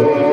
Hey,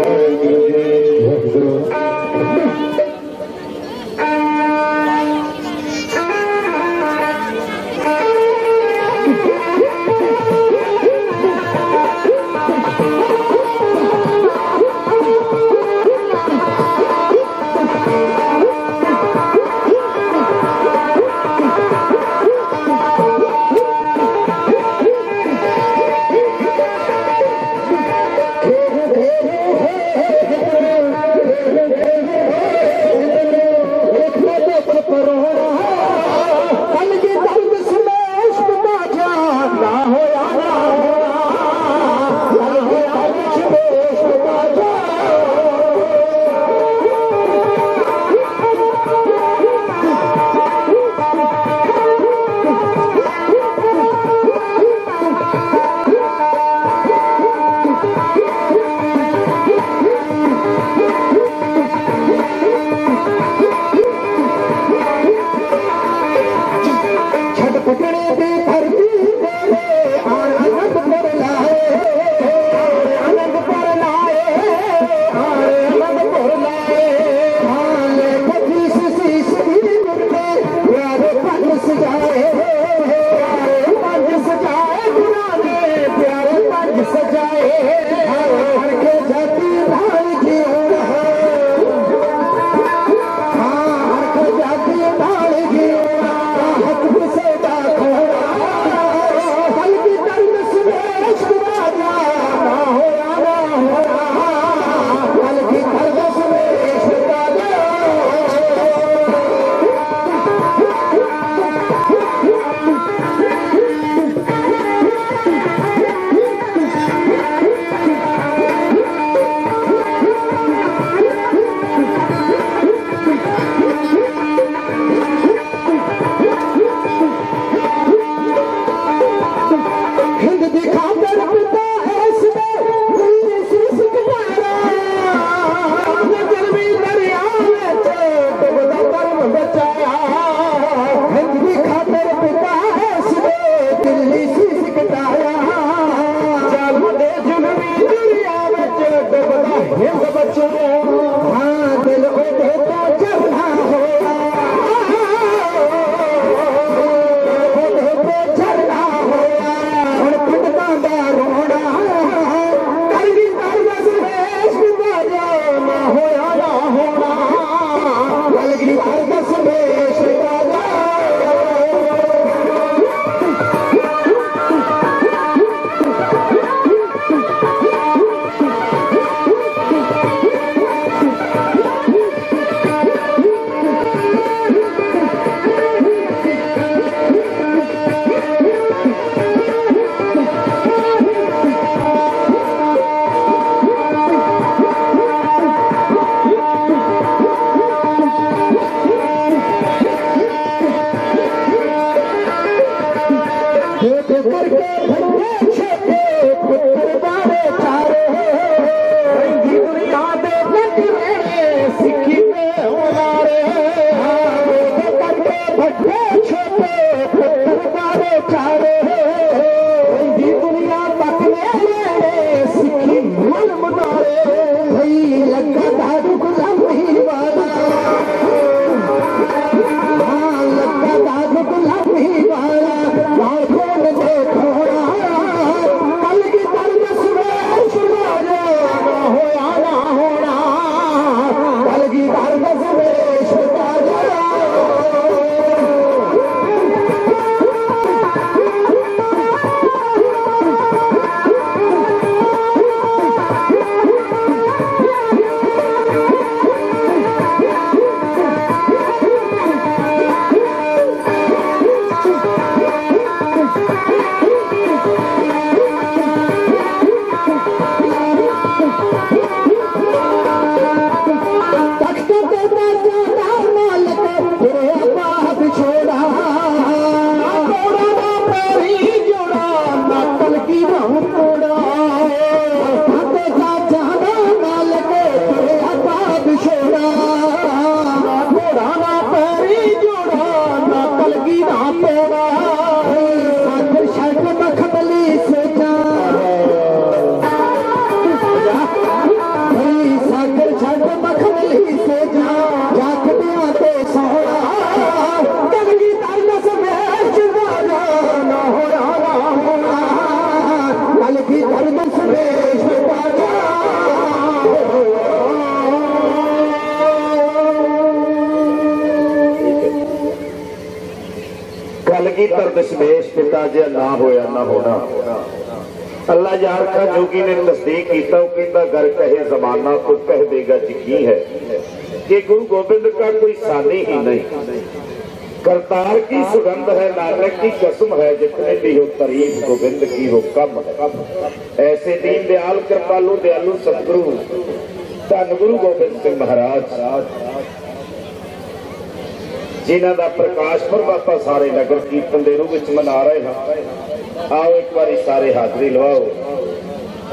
कर दशमेश पिता जे ना होया ना होना। अल्लाह यार का जोगी ने तस्दीक किया, कहता घर कहे जमाना तो कह देगा यकीन है कि गुरु गोबिंद का कोई सानी ही नहीं। करतार की सुगंध है, नानक की कसम है, जितने भी हो तारीफ गोबिंद की हो कम है। ऐसे दीन दयाल कृपालु दयालु सतगुरु धन गुरु गोबिंद सिंह महाराज जिन्हों का प्रकाश पर्व आप सारे नगर कीर्तन के रूप में मना रहे हैं। आओ एक बार सारे हाजरी लवाओ,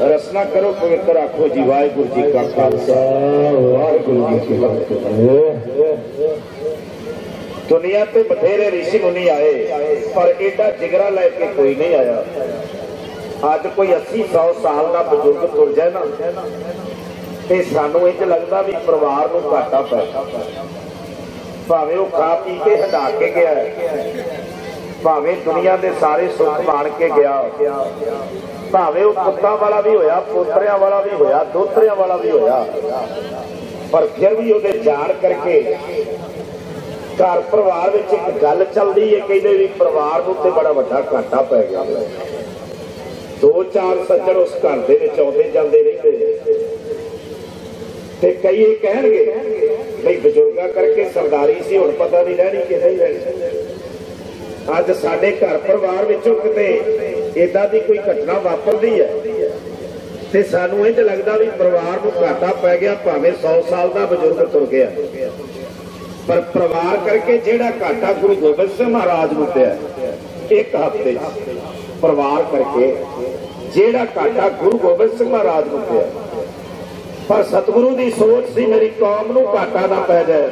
रसना करो, पवित्र आखो जी वाहिगुरू जी का खालसा वाहिगुरू जी की फतेह। दुनिया पे बथेरे ऋषि मुनि आए पर एडा जिगरा लेके कोई नहीं आया। अज कोई 80-100 साल का बजुर्ग तुर जाए ना तो सानू इंज लगता भी परिवार को घाटा पै, भावें वो खा पी के हटा के गया, भावें दुनिया के सारे सुख मान के गया, भावें वो पुत्तां वाला भी होया, पोतरियां वाला भी होया, दोतरियां वाला भी होया, पर फिर भी वो जान करके घर परिवार में एक गल चलती है, कहते भी परिवार को तो बड़ा वड्डा घाटा पै गया। 2-4 सज्जन उस घर के आते जाते रहते ते कई कहणगे भाई बजुर्गा करके सरदारी सी, हुण पता नहीं रहनी कि नहीं रहनी। अज साडे घर परिवार विचों किते इदां दी कोई घटना वापरदी है ते सानू इंज लगदा भी परिवार को घाटा पै गया, भावें 100 साल का बजुर्ग तुर गया, पर परिवार करके जेड़ा घाटा गुरु गोबिंद सिंह महाराज नूं पिया एक हफ्ते परिवार करके जेड़ा घाटा गुरु गोबिंद सिंह महाराज नूं पिया, पर सतगुरु की सोच सी मेरी कौम नूं घाटा ना पै जाए,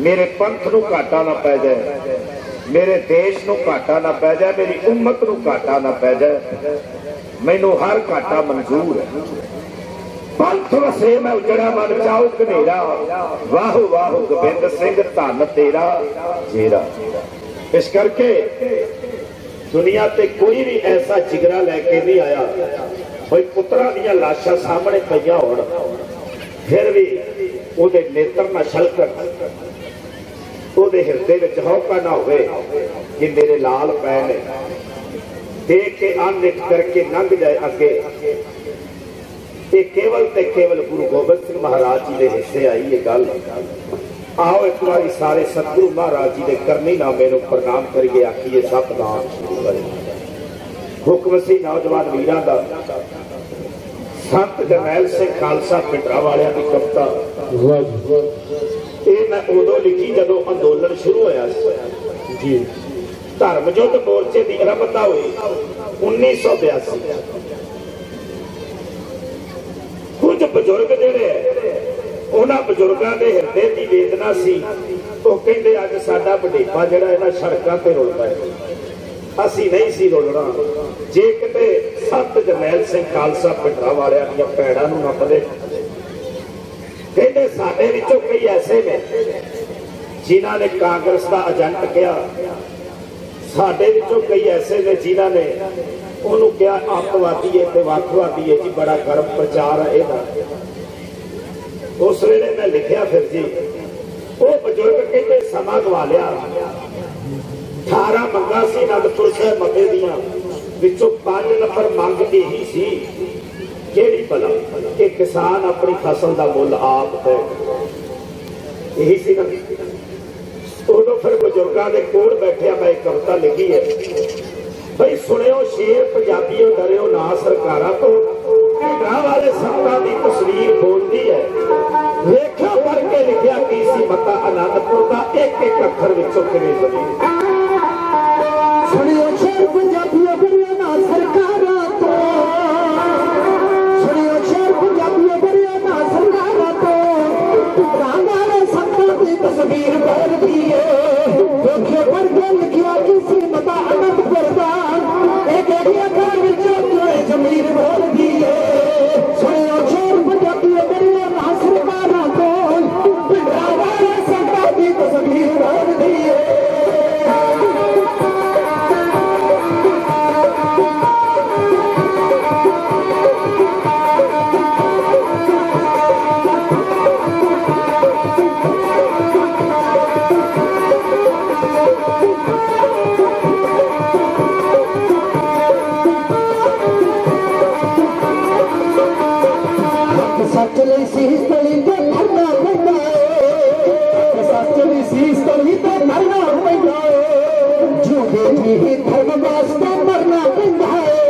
मेरे पंथ नूं घाटा ना पै जाए, मेरे देश नूं घाटा ना पै जाए, मेरी उम्मत नूं घाटा ना पै जाए। मैनू हर घाटा मंजूर है। पंथ वसे मैं उजड़ा मन चाऊ कनेरा, वाह वाह गोबिंद सिंह धन तेरा जेरा। इस करके दुनिया ते कोई भी ऐसा जिगरा लैके नहीं आया भाई पुत्रा दियां लाशां सामने पईयां होण फिर भी उहदे नेत्र ना छलकण, उहदे हिरदे विच हौका ना होवे कि मेरे लाल पै ने, देख के अननिट करके लंघ जाए अगे। ये केवल ते केवल गुरु गोबिंद सिंह महाराज जी के हिस्से आई ये गल। आओ एक बार सारे सतगुरु महाराज जी के करनी नामे नूं प्रणाम करिए, आखिए सतनाम। हुक्म सी नौजवान वीरां दा, संत जरनैल सिंह खालसा पिंडरा वालियां दी कविता ये मैं उदों लिखी जदों अंदोलन शुरू होया जी, धर्म युद्ध मोर्चे की आरंभता हुई 1982। कुछ बजुर्ग जिहड़े उन्हां बजुर्गों के हिरदे की वेदना सी, वो कहते अज साडा वडेपा जिहड़ा है ना सड़कों पर रुलदा है, असीं नहीं सी रुलना जे किते संत जरनैल सिंह खालसा पिंडरा वालियां दीयां पैड़ां नूं नपदे। कहते साडे विचों कई ऐसे ने जिन्हां ने कांग्रेस का एजेंट किया, साडे विचों कई ऐसे ने जिन्हां ने उन्होंने क्या अतवादी है तो वक्खवादी है जी, बड़ा गर्म प्रचार है इहदा। उस वेले मैं लिखिया फिर जी वो बजुर्ग कहते समा गवा लिया, 18 मंगा सी अनंदपुर साहिब मते दियां विचों 5 नंबर मंग यही सी केड़ी भला कि किसान अपनी फसल का मुल आप है, यही सी ना। उदों फिर बजुर्गों के कोल बैठिया मैं एक कविता लिखी है भाई सुनियो शेर पंजाबियों डरियो ना सरकारां तो, भिंडरां वाले संतां दी तस्वीर बोलती है, वेख्या पढ़ के लिखिया की सी मता आनंदपुर का एक एक अखर विचों किवें जमीन। सुनियो शेर पंजाबियों डरियो ना सरकारां तो, सुनियो शेर पंजाबियों डरियो ना सरकारां तो, भिंडरां वाले संतां दी तस्वीर बोलती है, वेख्या पढ़ के लिखिया की सी मता आनंदपुर का एक एक अखर विचों किवें जमीन बोलती है। सुनियो शेर पंजाबियों डरियो ना सरकारां तो, भिंडरां वाले संतां दी तस्वीर बोलती है। ਲਈ ਸੀਸ ਤਲੀ ਤੇ ਮਰਨਾ ਪੈਂਦਾ ਏ ਸੱਚ ਦੀ ਸੀਸ ਤਲੀ ਤੇ ਮਰਨਾ ਪੈਂਦਾ ਏ ਜਿਉਂਦੇ ਜੀ ਧਰਮ ਵਾਸਤੇ ਮਰਨਾ ਪੈਂਦਾ ਏ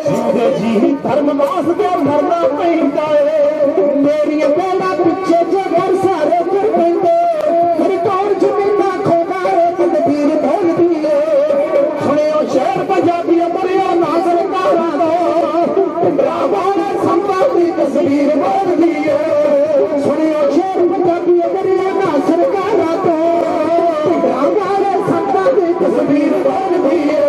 ਜਿਉਂਦੇ ਜੀ ਧਰਮ ਵਾਸਤੇ ਮਰਨਾ ਪੈਂਦਾ ਏ ਮੇਰੀਆਂ ਬੋਲਾਂ ਪਿੱਛੇ ਜੇ ਘਰ ਸਾਰੇ ਤੁਰ ਪੈਂਦੇ ਫਿਰ ਕੌਣ ਜ਼ਮੀਨਾਂ ਖੋਦਾ ਏ ਤਕਦੀਰ ਢੋਲਦੀ ਏ ਸੁਣਿਓ ਸ਼ੇਰ ਪੰਜਾਬੀ ਮਰਿਆ ਨਾ ਸਰਕਾਰਾਂ ਦਾ ਡਰਾਵਾਂ ਸੰਤਾਂ ਦੀ ਤਸਵੀਰ ਬਣਦੀ ਏ ਸੁਣਿਓ ਸ਼ੇਰ ਪੰਜਾਬੀ ਮਰਿਆ ਨਾ ਸਰਕਾਰਾਂ ਤੋਂ ਡਰਾਵਾਂ ਸੰਤਾਂ ਦੀ ਤਸਵੀਰ ਬਣਦੀ ਏ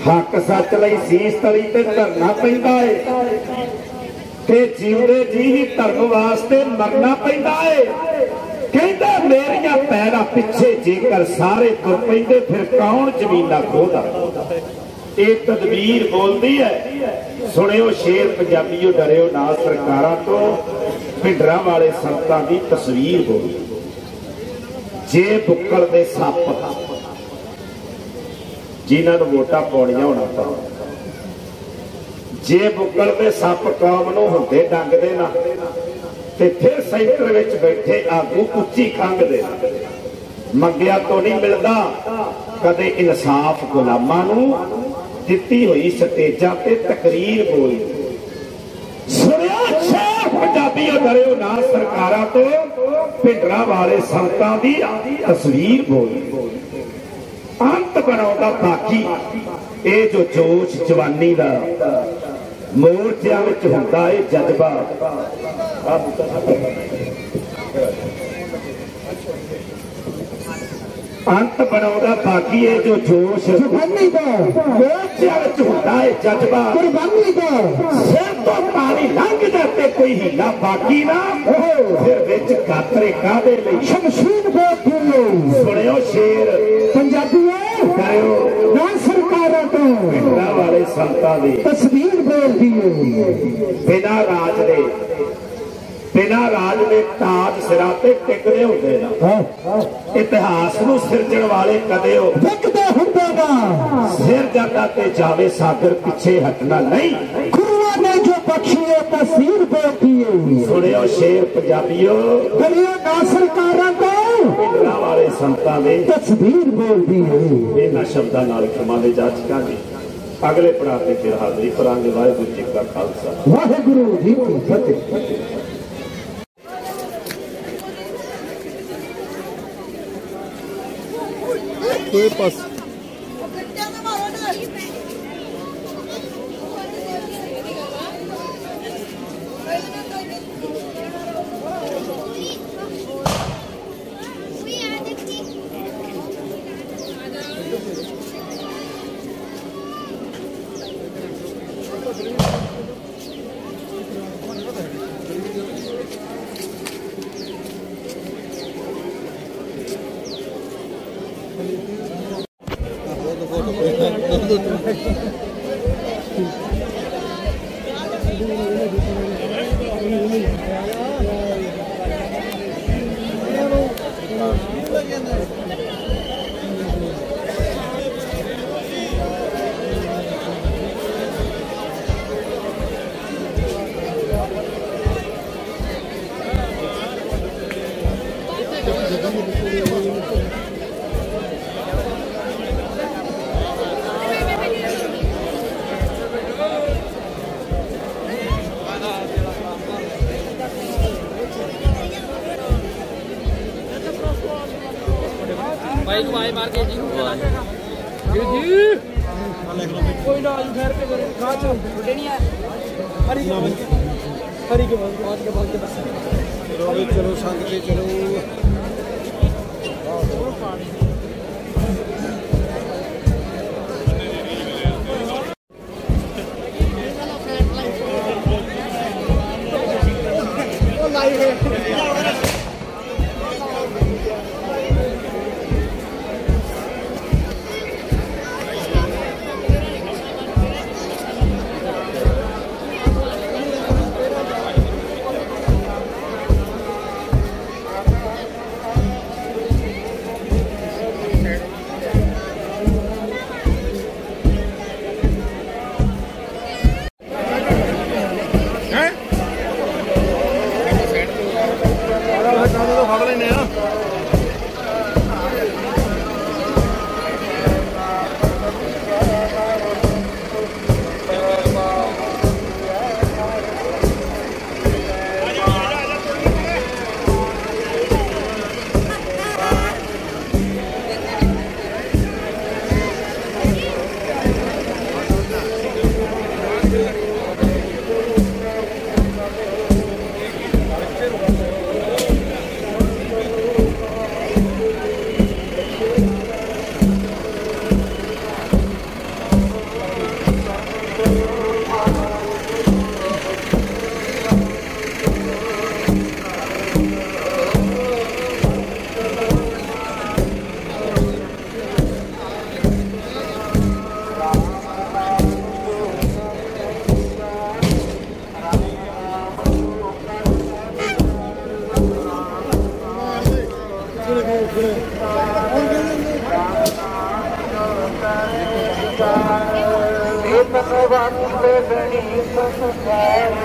हक सच लई सीस तली ते धरना पैंदा है ते जीवदे जी ही धर्म वास्ते मरना पैंदा है कहंदा मेरिया तेरा पैरा पिछे जेकर सारे तुर पैंदे फिर कौन जमीना खोदा। ये तदबीर बोलती है। सुनियो शेर पंजाबियों डरियो ना सरकारां तो भिंडरा वाले संतां दी तस्वीर बोली। जे बुक्कल दे सप जिन्हां नूं वोटां पाउणियां होना पाओ, जे बुक्कल दे सप कौम नूं हुंदे डंगदे ना ते फिर सेंटर विच बैठे आगू उच्ची खंघदे मंगिया तो नहीं मिलता। कदे इंसाफ गुलामां नूं दित्ती हुई स्टेजां ते तकरीर बोल। सुनिया शेर पंजाबियों डरियो ना सरकारां तो भिंडरा वाले संतां दी तस्वीर बोल। अंत बनाउंदा बाकी ये जो जोश जवानी दा मोर्चियां विच हुंदा है जज्बा। अंत बनाउंदा बाकी है जो जोश जवानी दा मोर्चियां विच हुंदा है जज्बा। कुर्बानी दा सिर तो पानी लंघ जाते कोई हीला बाकी ना फिर विच कातरे कादे लई शमशीर बोल। सुनियो शेर पंजाबियों करियो ना सरकारां तो भिंडरा वाले संतां दी तस्वीर बोलदी है। बिना राज दे ताज सिरां ते टिकदे हुंदे ना। इतिहास नूं सिरजण वाले कदे विकदे हुंदे ना। सिर जांदा ते जावे सागर पिछे हटना नहीं। गुरुआं ने जो बख्शी है तस्वीर बोलदी है। सुनियो शेर पंजाबियों डरियो ना सरकारां तो भिंडरा वाले संतां दी तस्वीर बोलदी है। इन्हां शब्दां नाल कमाले जा चुकांगे। अगले पड़ाव ते फिर हाज़री करांगे। वाहिगुरू जी का खालसा वाहिगुरू जी की फतेह। कोई पास भाई को भाई मार के जी जी कोई ना आज घर पे खा चल छोटे नहीं है हरी के बाद बस चलो संग के चलो वंदे बड़ी संसार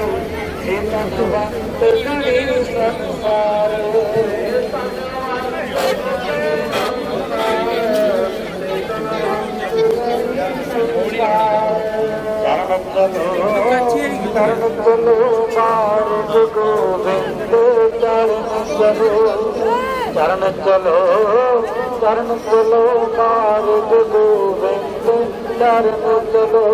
तन वंदे बड़ी संसार चरण चलो मार्ग गोविंद चरण चलो चरण चलो मार्ग गोविंद चरण चलो चलो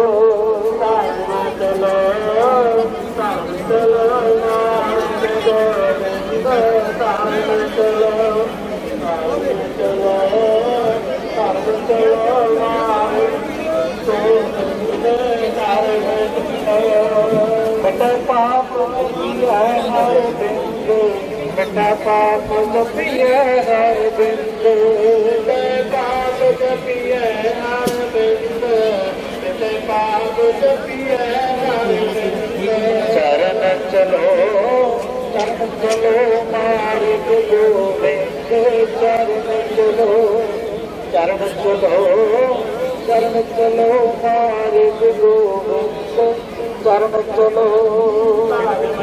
बेटा पाप हर बिंदु बेटा पाप जपिए हर बिंदु पाप जपिए हर बिंदु पाप जपिए हर बिंदु चरण चलो मार्ग गोविंद चरण चलो मार्ग गोविंद चरण चलो मार्ग